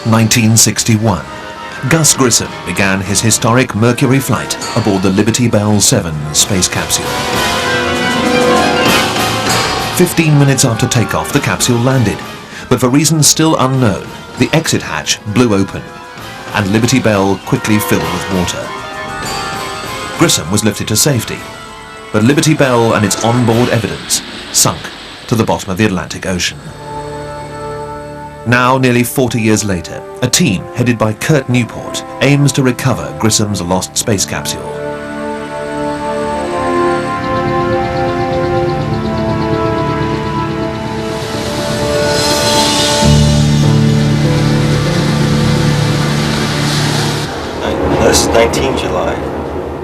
1961. Gus Grissom began his historic Mercury flight aboard the Liberty Bell 7 space capsule. 15 minutes after takeoff, the capsule landed, but for reasons still unknown, the exit hatch blew open, and Liberty Bell quickly filled with water. Grissom was lifted to safety, but Liberty Bell and its onboard evidence sunk to the bottom of the Atlantic Ocean. Now, nearly 40 years later, a team headed by Kurt Newport aims to recover Grissom's lost space capsule. This is 19 July.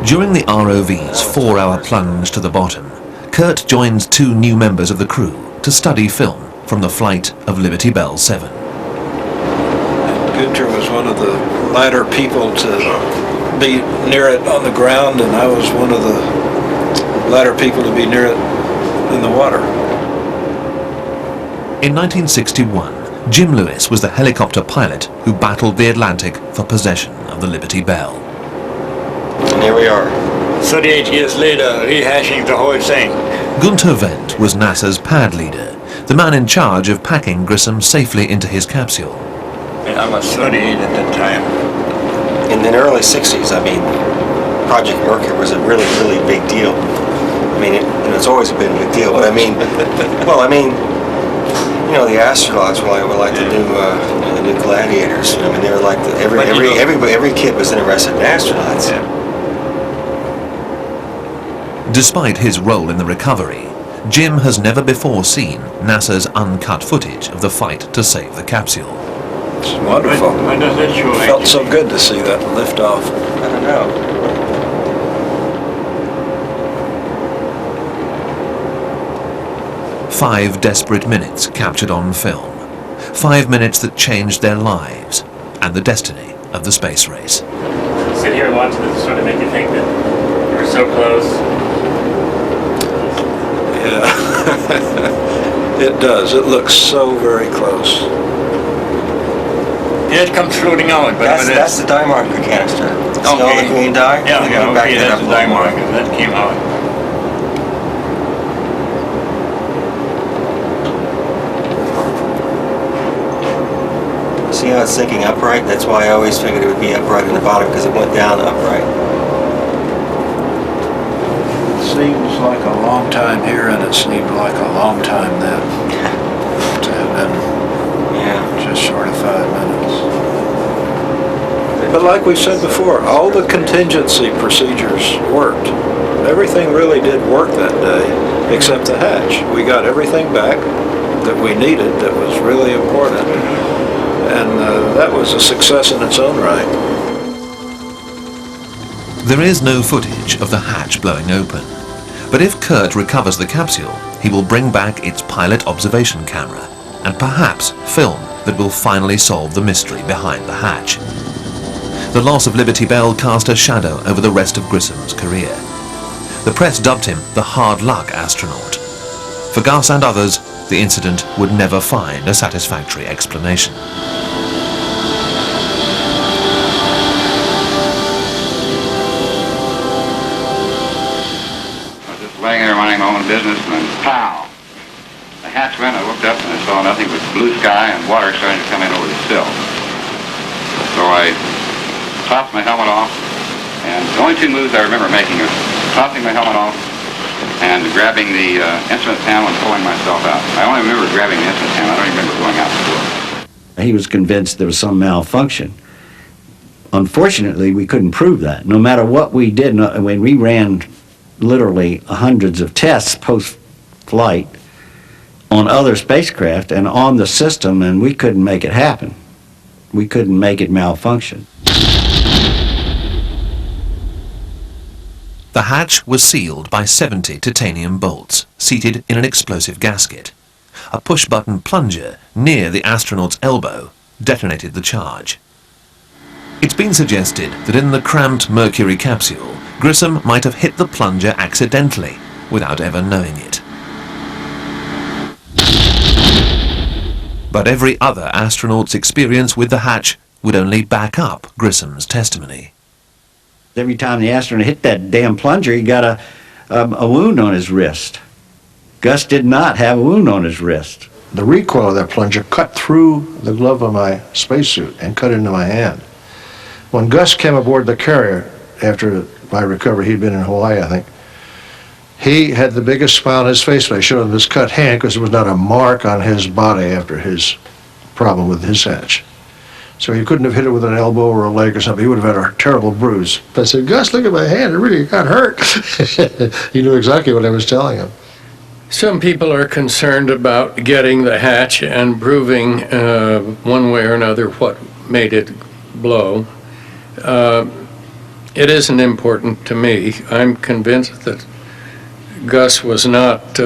During the ROV's 4-hour plunge to the bottom, Kurt joins 2 new members of the crew to study film from the flight of Liberty Bell 7. Gunter was one of the latter people to be near it on the ground, and I was one of the latter people to be near it in the water. In 1961, Jim Lewis was the helicopter pilot who battled the Atlantic for possession of the Liberty Bell. And here we are. 38 years later, rehashing the whole thing. Gunter Wendt was NASA's pad leader, the man in charge of packing Grissom safely into his capsule. I was 38 at that time. In the early 60s, I mean, Project Mercury was a really, really big deal. I mean, it's always been a big deal, but I mean, well, I mean, you know, the astronauts were like the new gladiators. I mean, they were like every kid was interested in astronauts. Yeah. Despite his role in the recovery, Jim has never before seen NASA's uncut footage of the fight to save the capsule. It's wonderful. When does that show? It felt so good to see that lift off. I don't know. Five desperate minutes captured on film. 5 minutes that changed their lives and the destiny of the space race. Sit here and watch this sort of make you think that we're so close. Yeah. It does. It looks so very close. Yeah, it comes floating out. But That's the dye marker canister. See all the green dye? Yeah, Back okay, it that's up the a dye little more. marker. That came out. See how it's sinking upright? That's why I always figured it would be upright in the bottom, because it went down upright. It seems like a long time here, and it seemed like a long time then. To have been just short of 5 minutes. But like we said before, all the contingency procedures worked. Everything really did work that day, except the hatch. We got everything back that we needed that was really important. And that was a success in its own right. There is no footage of the hatch blowing open, but if Kurt recovers the capsule, he will bring back its pilot observation camera and perhaps film that will finally solve the mystery behind the hatch. The loss of Liberty Bell cast a shadow over the rest of Grissom's career. The press dubbed him the hard luck astronaut. For Gus and others, the incident would never find a satisfactory explanation. Laying there minding my own business, and then pow! The hatch went, I looked up and I saw nothing but blue sky and water starting to come in over the sill. So I topped my helmet off, and the only 2 moves I remember making was topping my helmet off and grabbing the instrument panel and pulling myself out. I only remember grabbing the instrument panel, I don't remember going out the door. He was convinced there was some malfunction. Unfortunately, we couldn't prove that. No matter what we did, when we ran literally hundreds of tests post-flight on other spacecraft and on the system, and we couldn't make it happen. We couldn't make it malfunction. The hatch was sealed by 70 titanium bolts, seated in an explosive gasket. A push-button plunger near the astronaut's elbow detonated the charge. It's been suggested that in the cramped Mercury capsule, Grissom might have hit the plunger accidentally, without ever knowing it. But every other astronaut's experience with the hatch would only back up Grissom's testimony. Every time the astronaut hit that damn plunger, he got a wound on his wrist. Gus did not have a wound on his wrist. The recoil of that plunger cut through the glove of my spacesuit and cut into my hand. When Gus came aboard the carrier, after my recovery, he'd been in Hawaii, I think, he had the biggest smile on his face when I showed him this cut hand, because there was not a mark on his body after his problem with his hatch. So he couldn't have hit it with an elbow or a leg or something. He would have had a terrible bruise. I said, Gus, look at my hand. It really got hurt. He knew exactly what I was telling him. Some people are concerned about getting the hatch and proving one way or another what made it blow. It isn't important to me. I'm convinced that Gus was not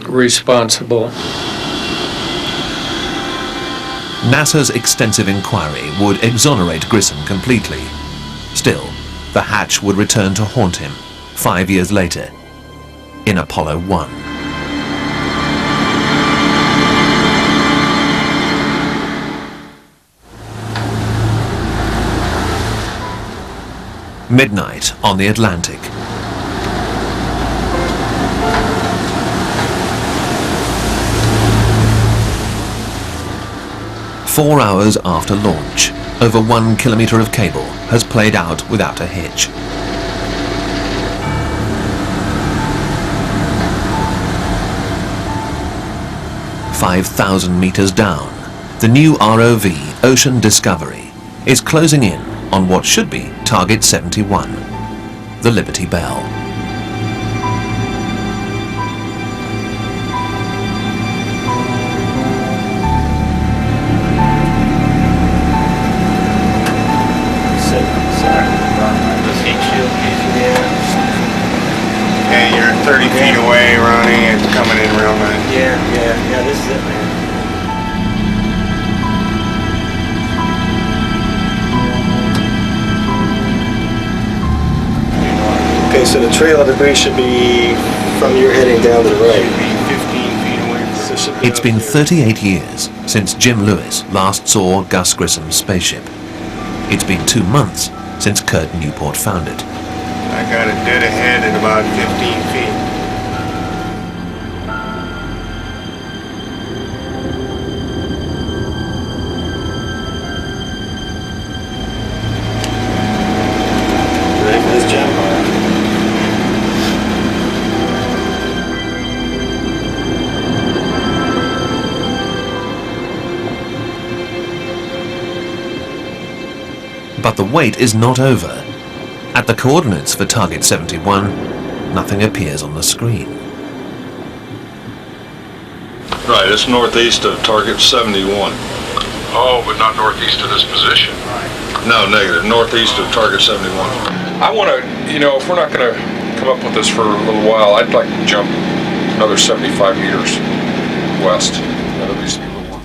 responsible. NASA's extensive inquiry would exonerate Grissom completely. Still, the hatch would return to haunt him 5 years later, in Apollo 1. Midnight on the Atlantic. Four hours after launch, over 1 kilometer of cable has played out without a hitch. "5,000 meters down, the new ROV Ocean Discovery is closing in on what should be Target 71, the Liberty Bell. Yeah, you're 30 feet away, Ronnie. It's coming in real nice. Yeah, this is it, man. Okay, so the trail of debris should be from your heading down to the right. 15 feet away. It's been 38 years since Jim Lewis last saw Gus Grissom's spaceship. It's been 2 months since Kurt Newport found it. I got it dead ahead at about 15 feet. Ready for this jump? But the wait is not over. At the coordinates for Target 71, nothing appears on the screen. Right, it's northeast of target 71. Oh, but not northeast of this position. No, negative, northeast of target 71. I want to, if we're not going to come up with this for a little while, I'd like to jump another 75 meters west. That at least be a little more.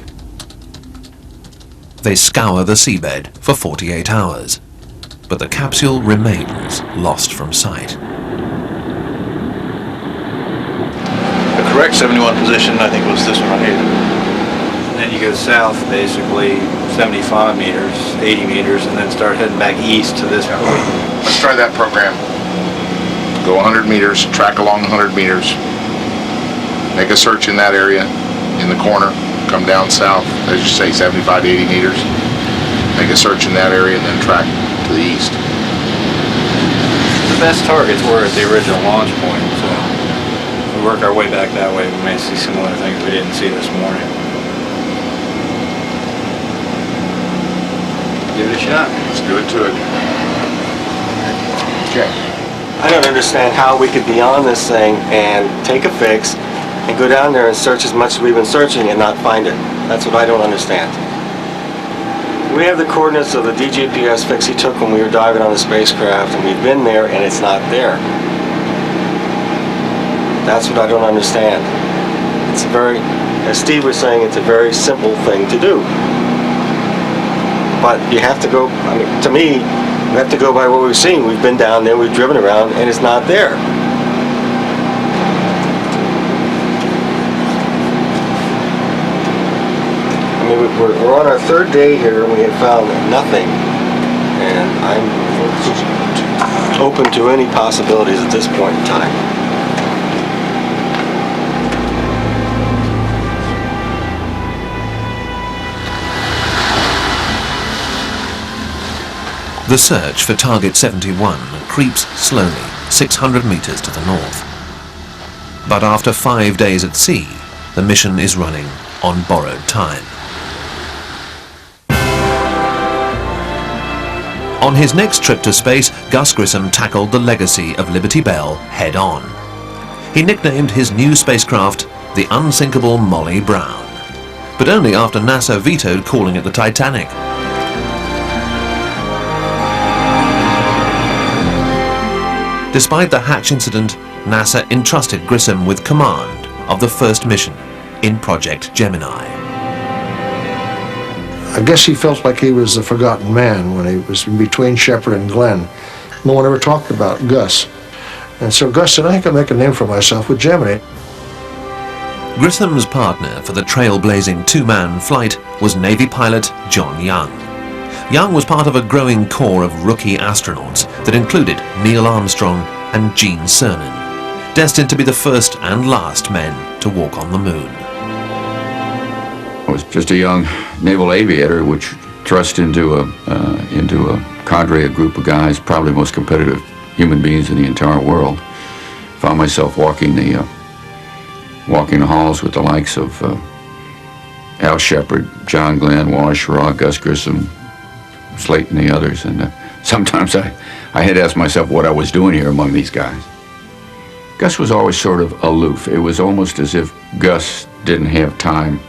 They scour the seabed for 48 hours, but the capsule remains lost from sight. The correct 71 position, I think, was this one right here. And then you go south, basically, 75 meters, 80 meters, and then start heading back east to this point. Let's try that program. Go 100 meters, track along 100 meters, make a search in that area, in the corner, come down south, as you say, 75 to 80 meters, make a search in that area, and then track to the east. The best targets were at the original launch point, so if we work our way back that way, we may see similar things we didn't see this morning. Give it a shot. Let's do it to it. Okay. I don't understand how we could be on this thing and take a fix and go down there and search as much as we've been searching and not find it. That's what I don't understand. We have the coordinates of the DGPS fix he took when we were diving on the spacecraft, and we've been there and it's not there. That's what I don't understand. It's a very, as Steve was saying, it's a very simple thing to do. But you have to go, I mean, to me, we have to go by what we've seen. We've been down there, we've driven around, and it's not there. we're on our third day here, and we have found nothing. And I'm open to any possibilities at this point in time. The search for Target 71 creeps slowly 600 meters to the north. But after 5 days at sea, the mission is running on borrowed time. On his next trip to space, Gus Grissom tackled the legacy of Liberty Bell head-on. He nicknamed his new spacecraft the unsinkable Molly Brown, but only after NASA vetoed calling it the Titanic. Despite the hatch incident, NASA entrusted Grissom with command of the first mission in Project Gemini. I guess he felt like he was the forgotten man when he was in between Shepard and Glenn. No one ever talked about Gus. And so Gus said, I can make a name for myself with Gemini. Grissom's partner for the trailblazing two-man flight was Navy pilot John Young. Young was part of a growing corps of rookie astronauts that included Neil Armstrong and Gene Cernan, destined to be the first and last men to walk on the moon. I was just a young naval aviator, which thrust into a cadre, a group of guys, probably the most competitive human beings in the entire world. Found myself walking the halls with the likes of Al Shepard, John Glenn, Wallace Schirra, Gus Grissom, Slate, and the others. And sometimes I had to ask myself what I was doing here among these guys. Gus was always sort of aloof. It was almost as if Gus didn't have time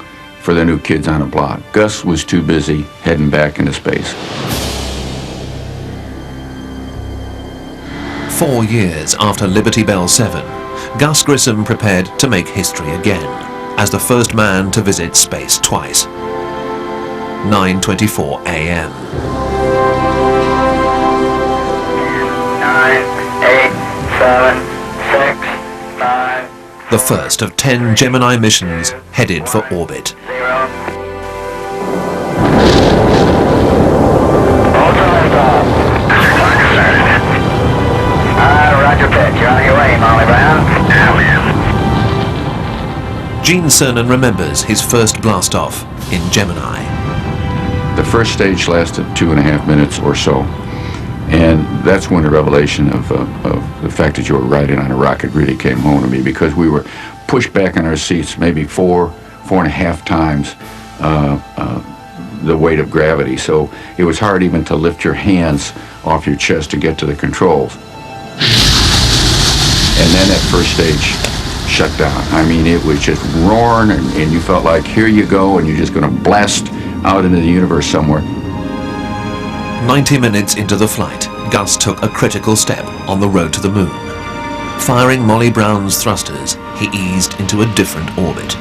for the new kids on the block. Gus was too busy heading back into space. 4 years after Liberty Bell 7, Gus Grissom prepared to make history again as the first man to visit space twice. 9:24 a.m. 9, 8, 7, 6, 5. The first of 10 Gemini missions headed for orbit. 0. All times off. Roger pitch. You're on your way, Molly Brown. Now, ma'am. Gene Cernan remembers his first blast-off in Gemini. The first stage lasted 2.5 minutes or so, and that's when the revelation of the fact that you were riding on a rocket really came home to me, because we were pushed back in our seats maybe 4.5 times the weight of gravity, so it was hard even to lift your hands off your chest to get to the controls. And then that first stage shut down. I mean, it was just roaring, and you felt like, here you go, and you're just going to blast out into the universe somewhere. 90 minutes into the flight, Gus took a critical step on the road to the moon. Firing Molly Brown's thrusters, he eased into a different orbit.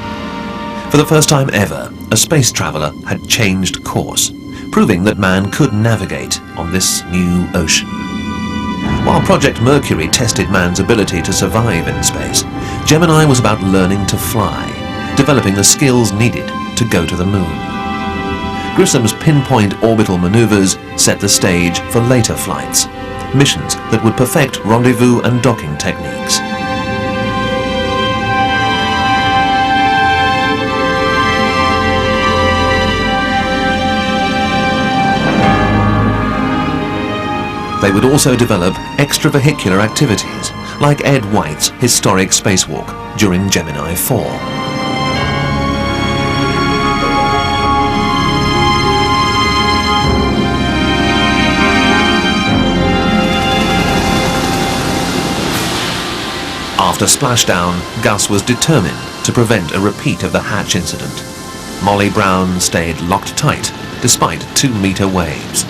For the first time ever, a space traveler had changed course, proving that man could navigate on this new ocean. While Project Mercury tested man's ability to survive in space, Gemini was about learning to fly, developing the skills needed to go to the moon. Grissom's pinpoint orbital maneuvers set the stage for later flights, missions that would perfect rendezvous and docking techniques. They would also develop extravehicular activities, like Ed White's historic spacewalk during Gemini 4. After splashdown, Gus was determined to prevent a repeat of the hatch incident. Molly Brown stayed locked tight despite 2-meter waves.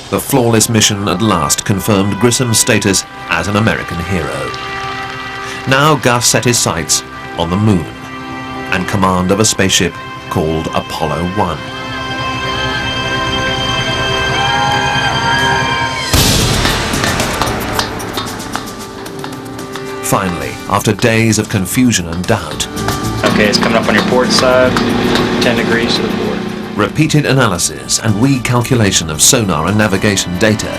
The flawless mission at last confirmed Grissom's status as an American hero. Now Gus set his sights on the moon and command of a spaceship called Apollo 1. Finally, after days of confusion and doubt, Okay, it's coming up on your port side, 10 degrees to the port. repeated analysis and recalculation of sonar and navigation data,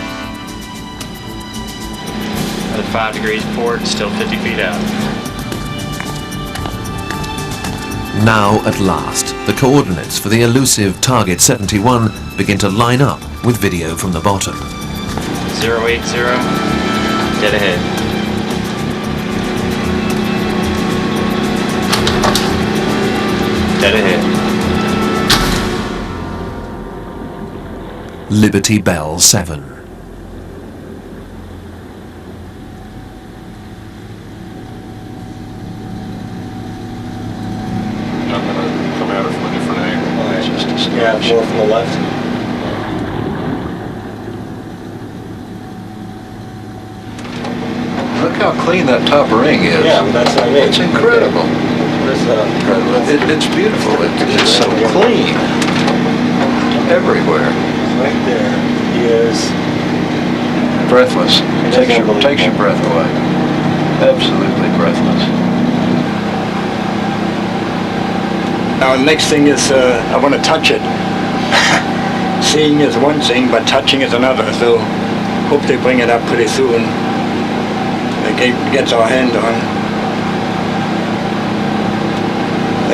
At 5 degrees port, still 50 feet out. now at last, the coordinates for the elusive Target 71 begin to line up with video from the bottom. 080, dead ahead. Dead ahead. Liberty Bell 7. I'm gonna come at it from a different angle. Yeah, more from the left. Look how clean that top ring is. Yeah, that's what I mean. It's incredible. It's beautiful. It's so clean. Everywhere. Right there is Breathless. Takes your breath away. Absolutely breathless. Now, the next thing is I want to touch it. Seeing is one thing, but touching is another. So, hope they bring it up pretty soon. They gets our hand on.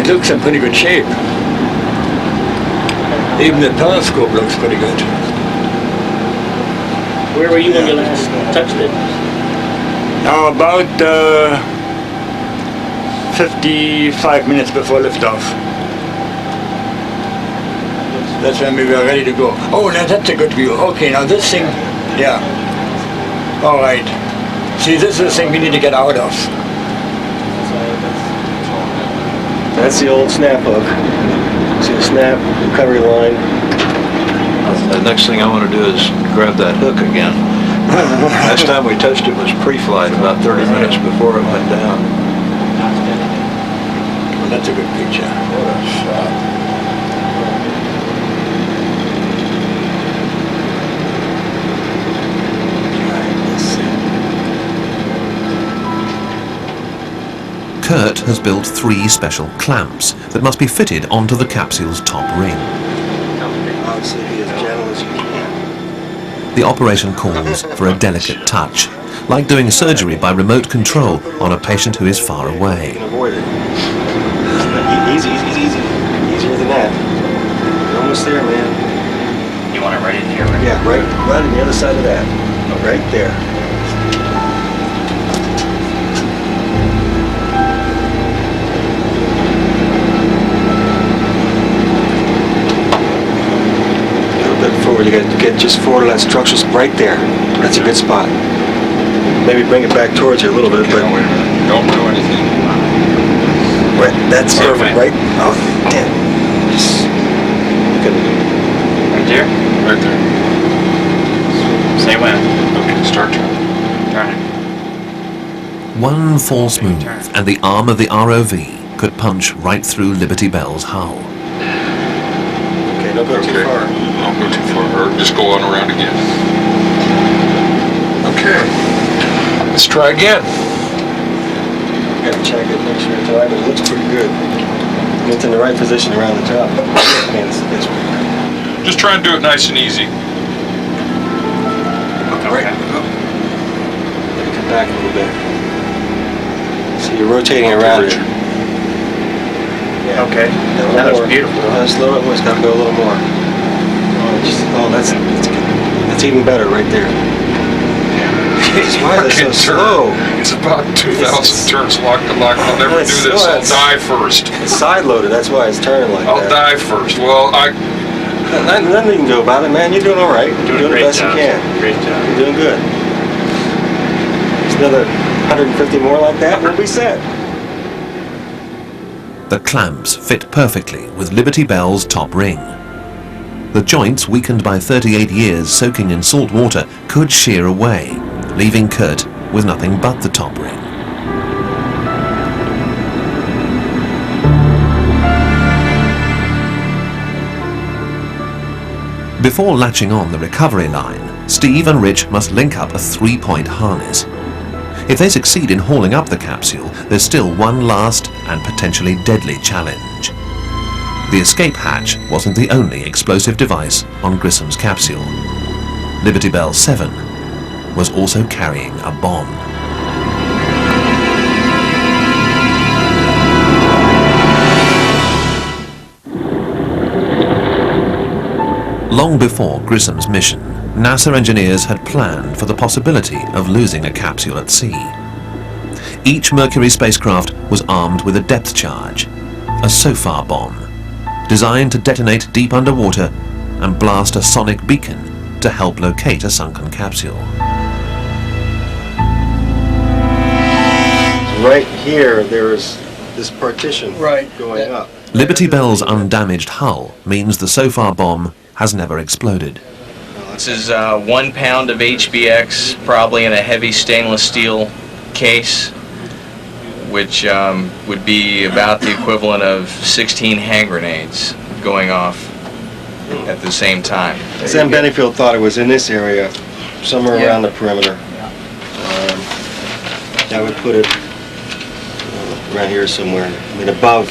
It looks in pretty good shape. Even the telescope looks pretty good. Where were you when you last touched it? Now, about 55 minutes before liftoff. That's when we were ready to go. Oh, now that's a good view. Okay, now this thing, yeah. All right. See, this is the thing we need to get out of. That's the old snap hook. See the snap recovery line. The next thing I want to do is grab that hook again. Last time we touched it was pre-flight, about 30 minutes before it went down. Well, that's a good picture. What a shot. Kurt has built 3 special clamps that must be fitted onto the capsule's top ring. Obviously, be as gentle as you can. The operation calls for a delicate touch, like doing surgery by remote control on a patient who is far away. You can avoid it. Easy. Easier than that. You're almost there, man. You want it right in here? Yeah, right on the other side of that. Right there. Forward, you got to get just forward of that structure right there. That's a good spot. Maybe bring it back towards you a little bit, but Don't do anything. right, that's perfect, right? Oh, damn. Just good. Right there? Right there. Say when. Okay, start turning. Turn it. One false move and the arm of the ROV could punch right through Liberty Bell's hull. Okay, don't go too far. Don't go too far, or just go on around again. Okay. Let's try again. You gotta check it, make sure it's all right, but it looks pretty good. It's in the right position around the top. Man, it's Just try and do it nice and easy. right. Come back a little bit. So you're rotating around it. Yeah. Okay. That looks beautiful. Slow it, it's got to go a little more. Oh, that's even better right there. Why is it so slow? It's about 2,000 turns lock to lock. I'll never do this. I'll die first. It's side loaded, that's why it's turning like I'll that. die first. Well, Nothing you can do about it, man. You're doing all right. You're doing the best you can. Great job. You're doing good. There's another 150 more like that, we'll be set. The clamps fit perfectly with Liberty Bell's top ring. The joints, weakened by 38 years soaking in salt water, could shear away, leaving Kurt with nothing but the top ring. Before latching on the recovery line, Steve and Rich must link up a 3-point harness. If they succeed in hauling up the capsule, there's still one last and potentially deadly challenge. The escape hatch wasn't the only explosive device on Grissom's capsule. Liberty Bell 7 was also carrying a bomb. Long before Grissom's mission, NASA engineers had planned for the possibility of losing a capsule at sea. Each Mercury spacecraft was armed with a depth charge, a SOFAR bomb, designed to detonate deep underwater and blast a sonic beacon to help locate a sunken capsule. Right here, there is this partition going up. Liberty Bell's undamaged hull means the SOFAR bomb has never exploded. This is 1 pound of HBX, probably in a heavy stainless steel case, which would be about the equivalent of 16 hand grenades going off at the same time. Sam Benefield thought it was in this area, somewhere around the perimeter. I would put it around here somewhere. I mean, above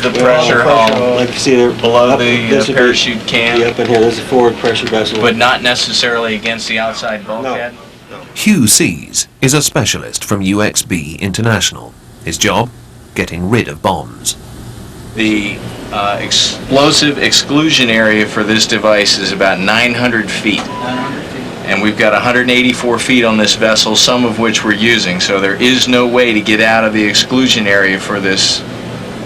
the pressure hull, like you see there, below the parachute can. Up in here, there's a forward pressure vessel. But not necessarily against the outside bulkhead. No. Hugh Seas is a specialist from UXB International. His job? Getting rid of bombs. The explosive exclusion area for this device is about 900 feet. And we've got 184 feet on this vessel, some of which we're using. So there is no way to get out of the exclusion area for this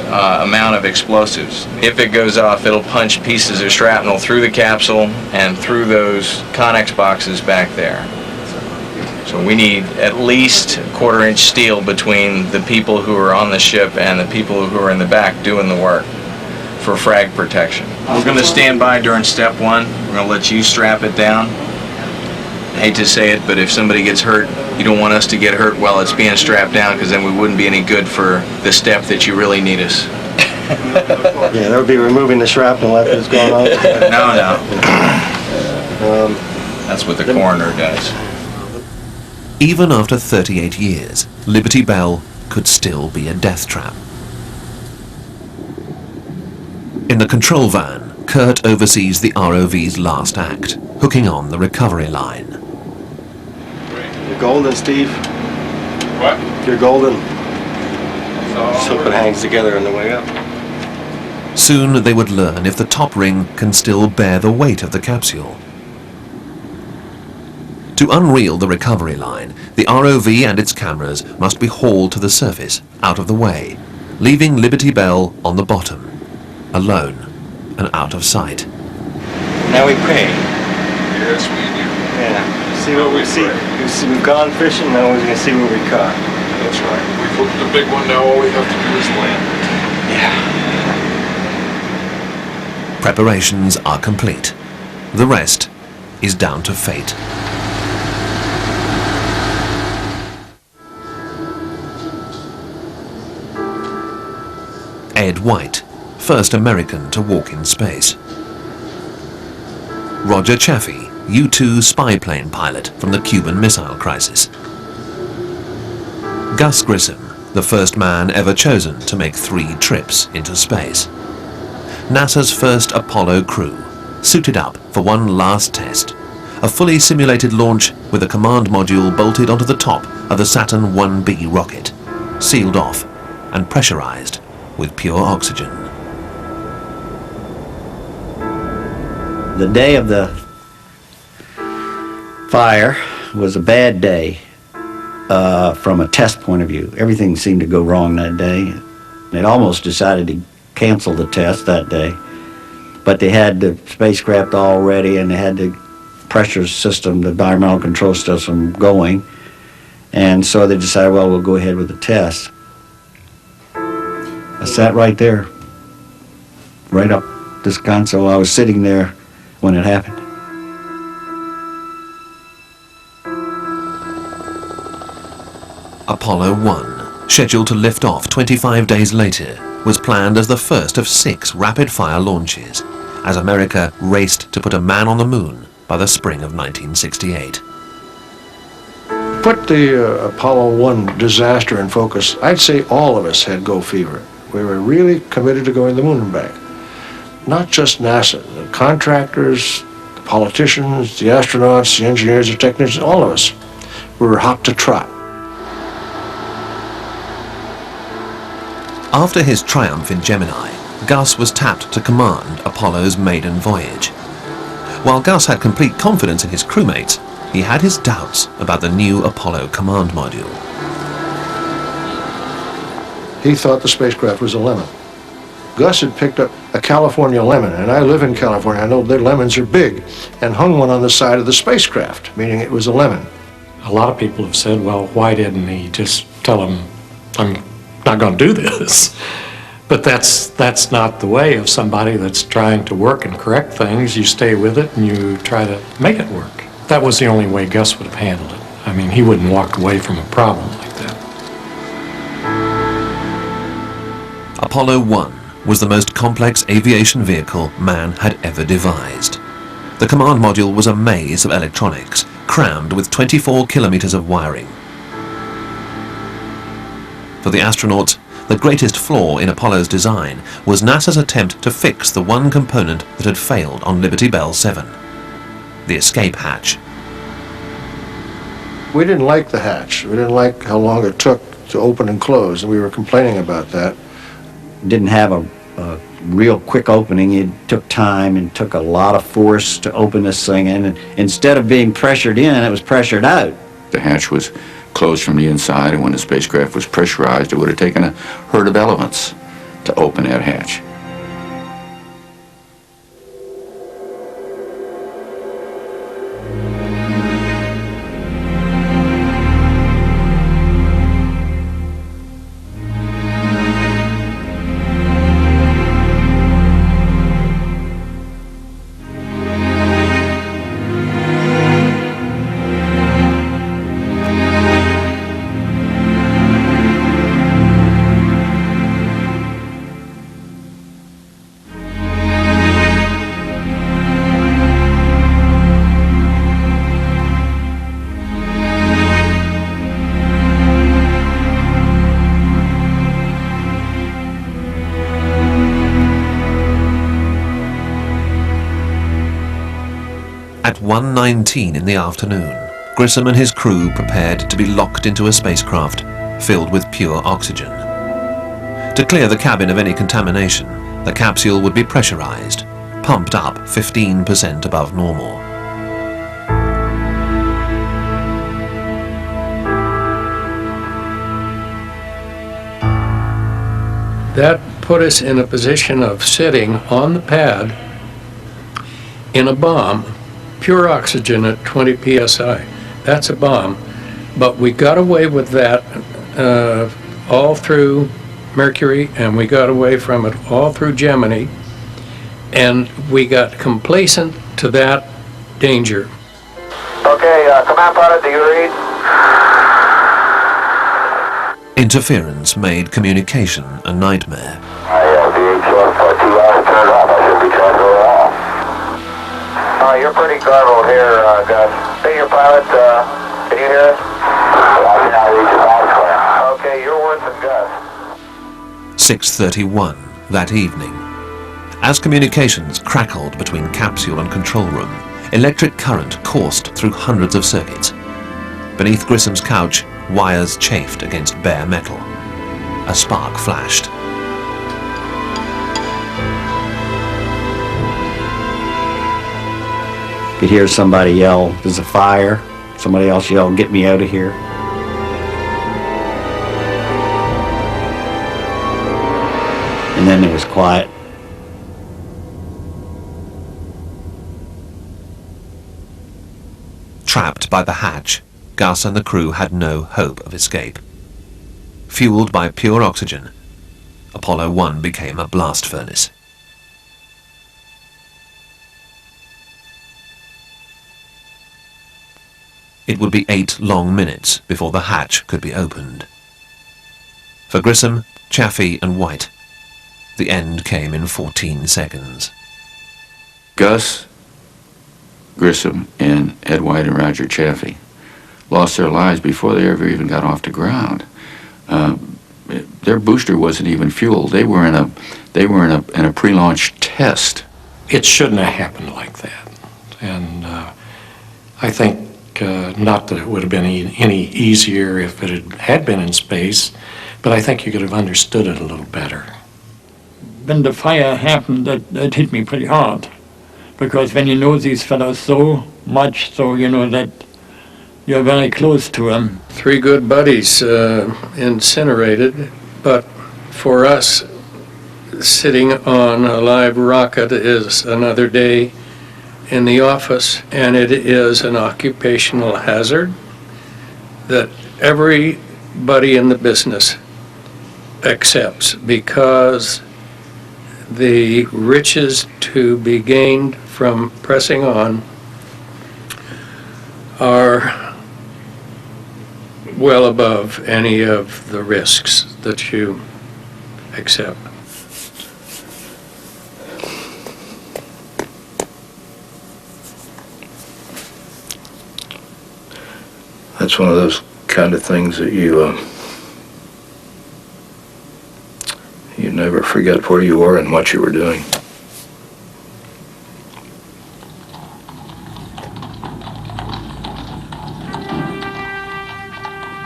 amount of explosives. If it goes off, it'll punch pieces of shrapnel through the capsule and through those Connex boxes back there. So we need at least 1/4 inch steel between the people who are on the ship and the people who are in the back doing the work for frag protection. We're going to stand by during step 1. We're going to let you strap it down. I hate to say it, but if somebody gets hurt, you don't want us to get hurt while it's being strapped down, because then we wouldn't be any good for the step that you really need us. Yeah, that would be removing the shrapnel after it's gone off. No. That's what the coroner does. Even after 38 years, Liberty Bell could still be a death trap. In the control van, Kurt oversees the ROV's last act, hooking on the recovery line. You're golden, Steve. What? You're golden. Just hope it hangs together on the way up. Soon they would learn if the top ring can still bear the weight of the capsule. To unreel the recovery line, the ROV and its cameras must be hauled to the surface, out of the way, leaving Liberty Bell on the bottom, alone and out of sight. Now we pray. Yes, we do. Yeah. See what we see. We've gone fishing, now we're going to see what we caught. That's right. We've hooked the big one, now all we have to do is land. Yeah. Preparations are complete. The rest is down to fate. Ed White, first American to walk in space. Roger Chaffee, U-2 spy plane pilot from the Cuban Missile Crisis. Gus Grissom, the first man ever chosen to make 3 trips into space. NASA's first Apollo crew, suited up for one last test, a fully simulated launch with a command module bolted onto the top of the Saturn 1B rocket, sealed off and pressurized with pure oxygen. The day of the fire was a bad day from a test point of view. Everything seemed to go wrong that day. They'd almost decided to cancel the test that day, but they had the spacecraft all ready and they had the pressure system, the environmental control system going, and so they decided, well, we'll go ahead with the test. I sat right there, right up this console. I was sitting there when it happened. Apollo 1, scheduled to lift off 25 days later, was planned as the first of 6 rapid-fire launches, as America raced to put a man on the moon by the spring of 1968. put the Apollo 1 disaster in focus, I'd say all of us had go fever. We were really committed to going to the moon and back. Not just NASA, the contractors, the politicians, the astronauts, the engineers, the technicians, all of us. We were hot to trot. After his triumph in Gemini, Gus was tapped to command Apollo's maiden voyage. While Gus had complete confidence in his crewmates, he had his doubts about the new Apollo command module. He thought the spacecraft was a lemon. Gus had picked up a California lemon, and I live in California. I know their lemons are big, and hung one on the side of the spacecraft, meaning it was a lemon. A lot of people have said, well, why didn't he just tell him, I'm not going to do this? But that's not the way of somebody that's trying to work and correct things. You stay with it and you try to make it work. That was the only way Gus would have handled it. I mean, he wouldn't walk away from a problem like that. Apollo 1 was the most complex aviation vehicle man had ever devised. The command module was a maze of electronics, crammed with 24 kilometers of wiring. For the astronauts, the greatest flaw in Apollo's design was NASA's attempt to fix the one component that had failed on Liberty Bell 7, the escape hatch. We didn't like the hatch. We didn't like how long it took to open and close, and we were complaining about that. Didn't have a real quick opening. It took time and took a lot of force to open this thing, and instead of being pressured in, it was pressured out. The hatch was closed from the inside, and when the spacecraft was pressurized, it would have taken a herd of elephants to open that hatch. At 1:19 in the afternoon, Grissom and his crew prepared to be locked into a spacecraft filled with pure oxygen. To clear the cabin of any contamination, the capsule would be pressurized, pumped up 15% above normal. That put us in a position of sitting on the pad in a bomb, pure oxygen at 20 psi. That's a bomb. But we got away with that all through Mercury, and we got away from it all through Gemini, and we got complacent to that danger. Okay, command pilot, do you read? Interference made communication a nightmare. I have VH1 for 2 hours turned off. I should be trying to go off. You're pretty garbled here, Gus. Hey, your pilot, can you hear us? Okay, you're worse than Gus. 6:31 that evening. As communications crackled between capsule and control room, electric current coursed through hundreds of circuits. Beneath Grissom's couch, wires chafed against bare metal. A spark flashed. You could hear somebody yell, "There's a fire." Somebody else yell, "Get me out of here." And then it was quiet. Trapped by the hatch, Gus and the crew had no hope of escape. Fueled by pure oxygen, Apollo 1 became a blast furnace. It would be 8 long minutes before the hatch could be opened. For Grissom, Chaffee and White, the end came in 14 seconds. Gus Grissom and Ed White and Roger Chaffee lost their lives before they ever even got off the ground. Their booster wasn't even fueled. They were in a pre-launch test. It shouldn't have happened like that. And I think not that it would have been any easier if it had been in space, but I think you could have understood it a little better. When the fire happened, it hit me pretty hard. Because when you know these fellows so much, so you know that you're very close to them. 3 good buddies incinerated, but for us, sitting on a live rocket is another day in the office, and it is an occupational hazard that everybody in the business accepts, because the riches to be gained from pressing on are well above any of the risks that you accept. That's one of those kind of things that you never forget where you were and what you were doing.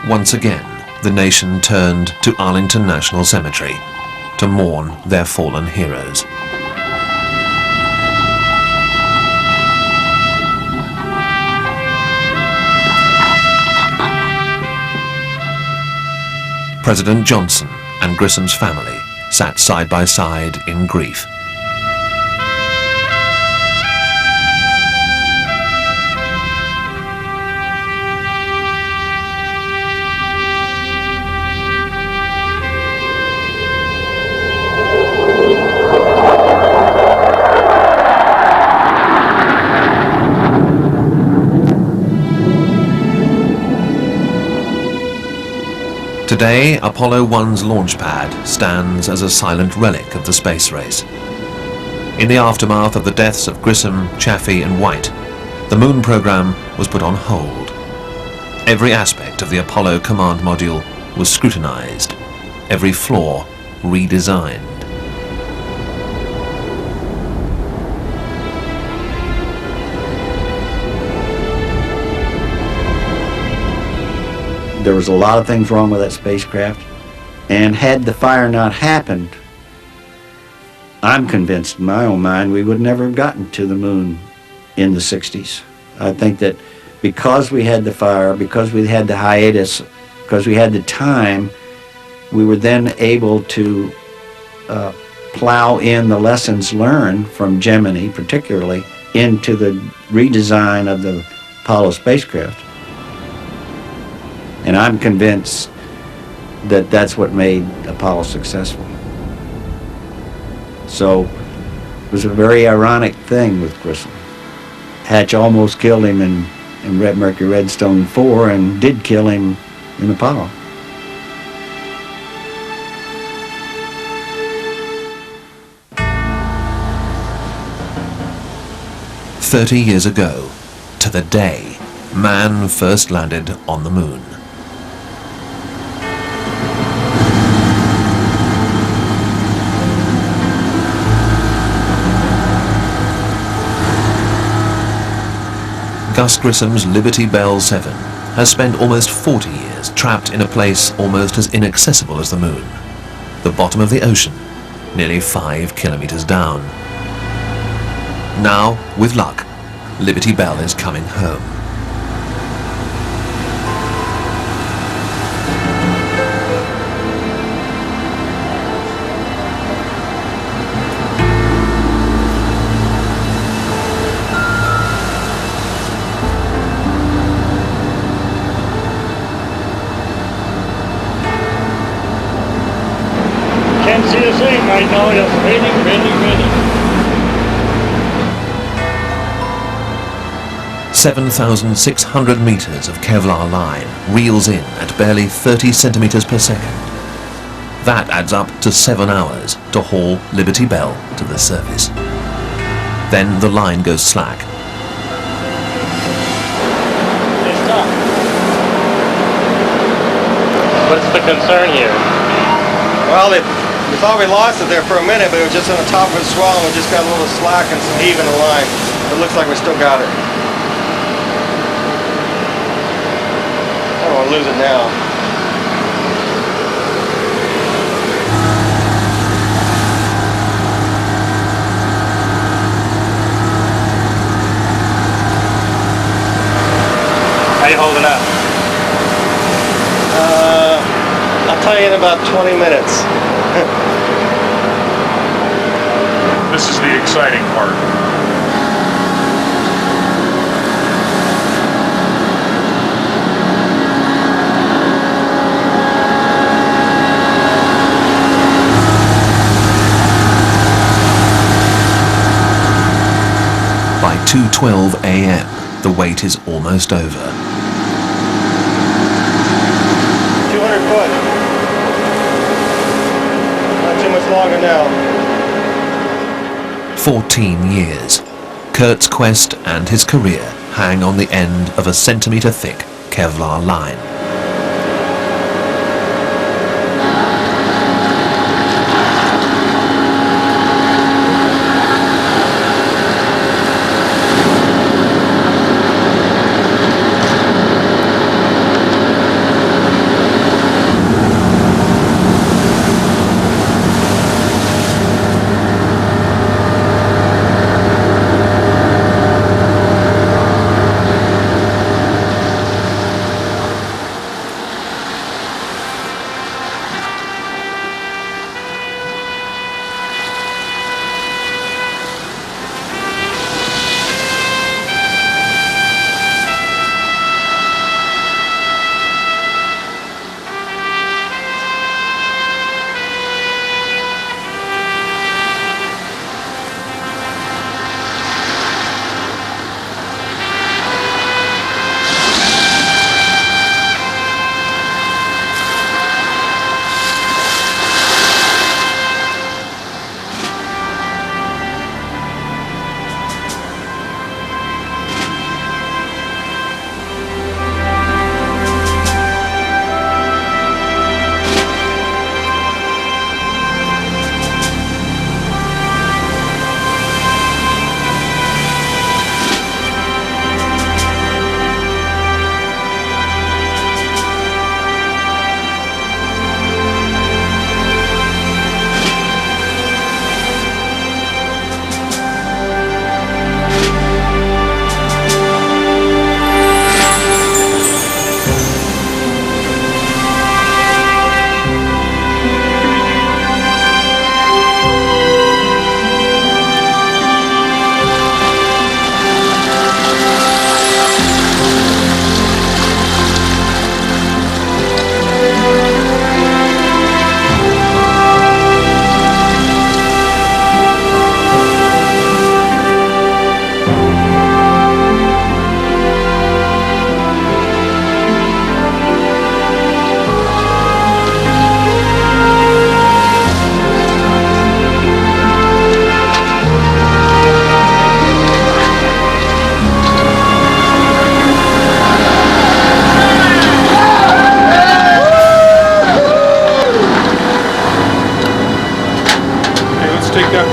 Once again, the nation turned to Arlington National Cemetery to mourn their fallen heroes. President Johnson and Grissom's family sat side by side in grief. Today, Apollo 1's launch pad stands as a silent relic of the space race. In the aftermath of the deaths of Grissom, Chaffee and White, the Moon program was put on hold. Every aspect of the Apollo command module was scrutinized, every flaw redesigned. There was a lot of things wrong with that spacecraft, and had the fire not happened, I'm convinced in my own mind we would never have gotten to the moon in the 60s. I think that because we had the fire, because we had the hiatus, because we had the time, we were then able to plow in the lessons learned from Gemini, particularly, into the redesign of the Apollo spacecraft. And I'm convinced that that's what made Apollo successful. So it was a very ironic thing with Grissom. Hatch almost killed him in Mercury Redstone 4 and did kill him in Apollo. "30 years ago, to the day, man first landed on the moon. Gus Grissom's Liberty Bell 7 has spent almost 40 years trapped in a place almost as inaccessible as the moon, the bottom of the ocean, nearly 5 kilometers down. Now, with luck, Liberty Bell is coming home. Can't see a thing right now, just raining. 7,600 meters of Kevlar line reels in at barely 30 centimeters per second. That adds up to 7 hours to haul Liberty Bell to the surface. Then the line goes slack. Stop. concern here? Well, we thought we lost it there for a minute, but it was just on the top of the swell, and we just got a little slack and some heave in the line. It looks like we still got it. I don't want to lose it now. How you holding up? I'll tell you in about 20 minutes. This is the exciting part. By 2:12 a.m., the wait is almost over. 200 foot. Not too much longer now. 14 years. Kurt's quest and his career hang on the end of a centimetre-thick Kevlar line.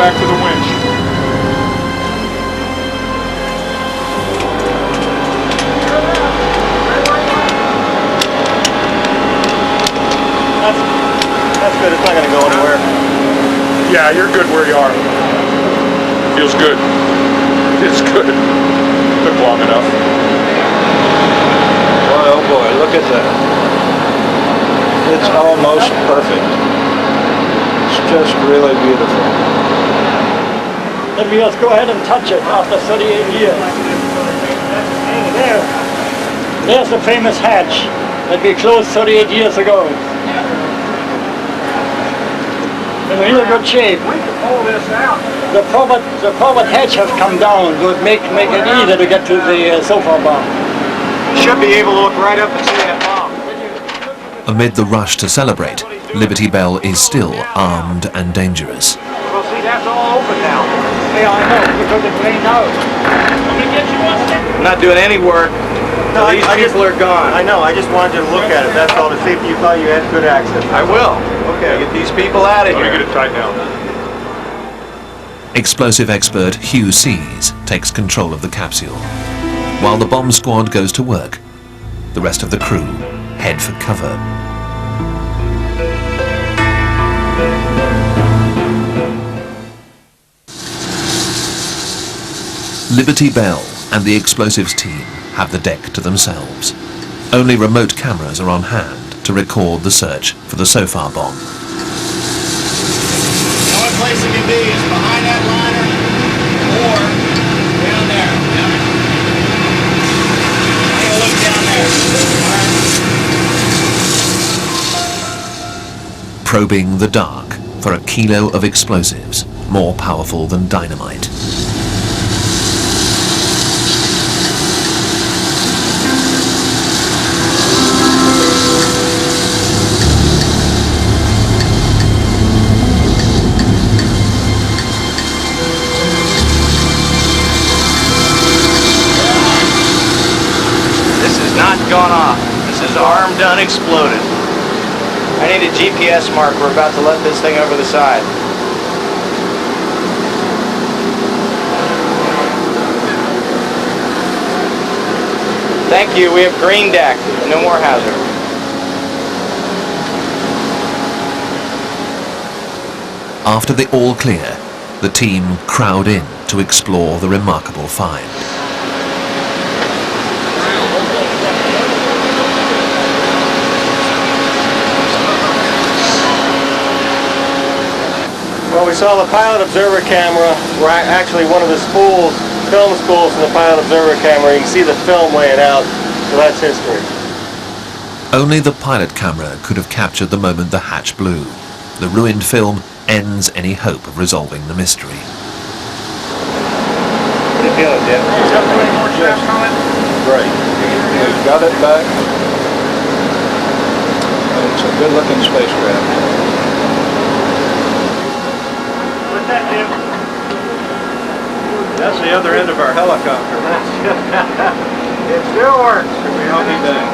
back to the winch. That's good. It's not going to go anywhere. Yeah, you're good where you are. Feels good. It's good. Took long enough. Boy, oh boy, look at that. It's almost perfect. It's just really beautiful. Let me just go ahead and touch it after 38 years. There's the famous hatch that we closed 38 years ago. In really good shape. We can pull this out. The forward hatch has come down, would make it easier to get to the sofa bar. You should be able to look right up and see that bomb. Amid the rush to celebrate, Liberty Bell is still armed and dangerous. Well, see, that's all open now. Yeah, I know, because it rained out. I'm going to get you one step. I'm not doing any work No, these people are gone. I know, I just wanted you to look at it, that's all, to see if you thought you had good access. I will. Okay. Get these people out of here. Let me get it tied down. Explosive expert Hugh Seas takes control of the capsule. While the bomb squad goes to work, the rest of the crew head for cover. Liberty Bell and the explosives team have the deck to themselves. Only remote cameras are on hand to record the search for the SOFAR bomb. The only place it can be is behind that liner or down there. Take a look down there. Probing the dark for a kilo of explosives more powerful than dynamite. Gone off. This is arm done exploded. I need a GPS mark. We're about to let this thing over the side. Thank you. We have green deck. No more hazard. After the all clear, the team crowd in to explore the remarkable find. Well, we saw the pilot observer camera, where actually one of the spools, film spools from the pilot observer camera. You can see the film laying out, so that's history. Only the pilot camera could have captured the moment the hatch blew. The ruined film ends any hope of resolving the mystery. What do you feel, Jim? Great. We've got it back. It's a good-looking spacecraft. That's the other end of our helicopter. It still works. I'll be back.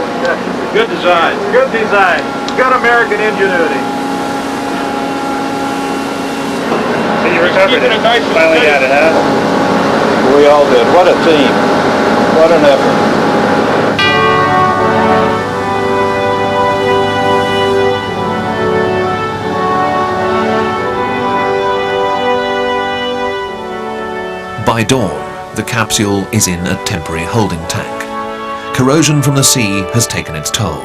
Good design. Good design. Good American ingenuity. So you recovered it. Finally got it, huh? We all did. What a team. What an effort. By dawn, the capsule is in a temporary holding tank. Corrosion from the sea has taken its toll,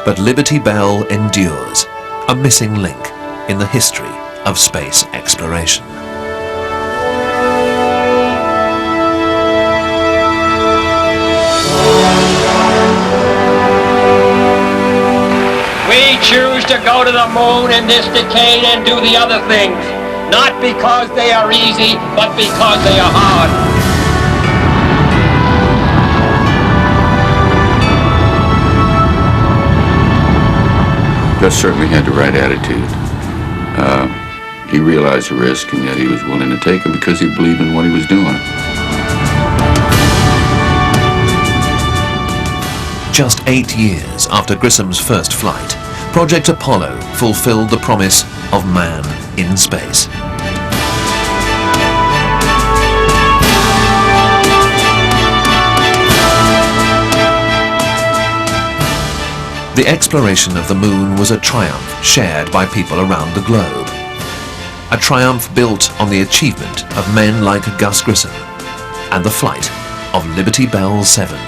but Liberty Bell endures, a missing link in the history of space exploration. We choose to go to the moon in this decade and do the other things. Not because they are easy, but because they are hard. Gus certainly had the right attitude. He realized the risk, and yet he was willing to take it because he believed in what he was doing. Just 8 years after Grissom's first flight, Project Apollo fulfilled the promise of man in space. The exploration of the moon was a triumph shared by people around the globe. A triumph built on the achievement of men like Gus Grissom and the flight of Liberty Bell 7.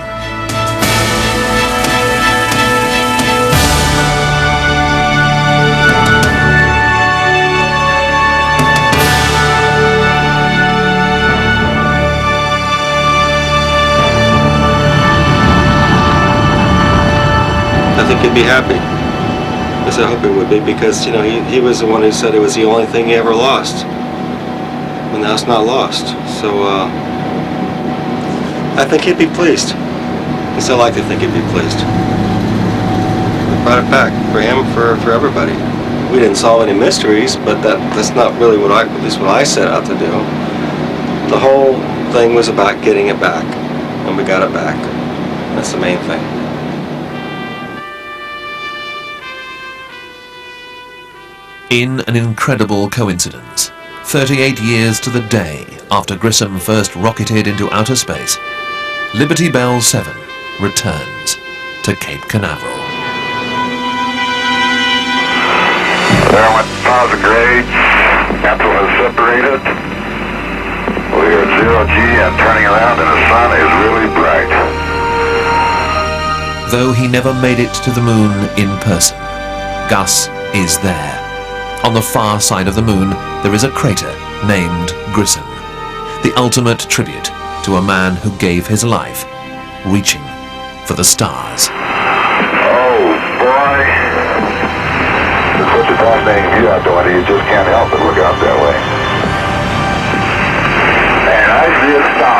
I think he'd be happy. Yes, I hope he would be, because, you know, he was the one who said it was the only thing he ever lost. And now it's not lost. So, I think he'd be pleased. At least I like to think he'd be pleased. We brought it back for him, for everybody. We didn't solve any mysteries, but that's not really at least what I set out to do. The whole thing was about getting it back, and we got it back. That's the main thing. In an incredible coincidence, 38 years to the day after Grissom first rocketed into outer space, Liberty Bell 7 returns to Cape Canaveral. There went positive grade. Capsule has separated. We are at 0G and turning around, and the sun is really bright. Though he never made it to the moon in person, Gus is there. On the far side of the moon, there is a crater named Grissom, the ultimate tribute to a man who gave his life reaching for the stars. Oh, boy. It's such a fascinating view out there. You just can't help but look out that way. And I see a star.